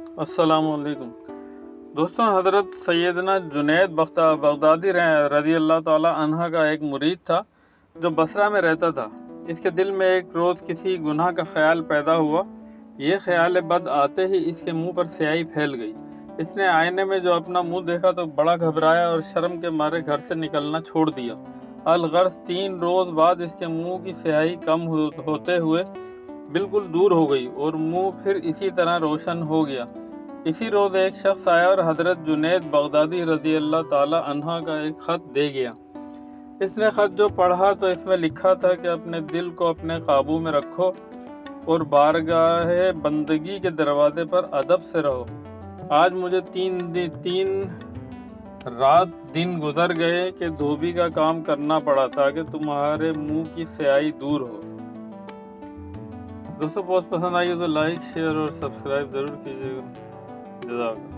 السلام علیکم دوستوں، حضرت سیدنا جنید بغدادی رضی اللہ تعالی عنہ کا ایک مرید تھا جو بصرہ میں رہتا تھا۔ اس کے دل میں ایک روز کسی گناہ کا خیال پیدا ہوا۔ یہ خیال بد آتے ہی اس کے منہ پر سیاہی پھیل گئی۔ اس نے آئینے میں جو اپنا منہ دیکھا تو بڑا گھبرایا اور شرم کے مارے گھر سے نکلنا چھوڑ دیا۔ الغرض 3 روز بعد اس کے منہ کی سیاہی کم ہوتے ہوئے بالکل دور ہو گئی اور منہ پھر اسی طرح روشن ہو گیا۔ اسی روز ایک شخص آیا اور حضرت جنید بغدادی رضی اللہ تعالی عنہ کا ایک خط دے گیا۔ اس نے خط جو پڑھا تو اس میں لکھا تھا کہ اپنے دل کو اپنے قابو میں رکھو اور بارگاہ بندگی کے دروازے پر ادب سے رہو۔ آج مجھے 3 رات دن گزر گئے کہ دھوبی کا کام کرنا پڑا تاکہ تمہارے منہ کی سیاہی دور ہو۔ دوستو، پوسٹ پسند آئی ہو تو لائک، شیئر اور سبسکرائب ضرور کیجیے گا۔ جزاک اللہ۔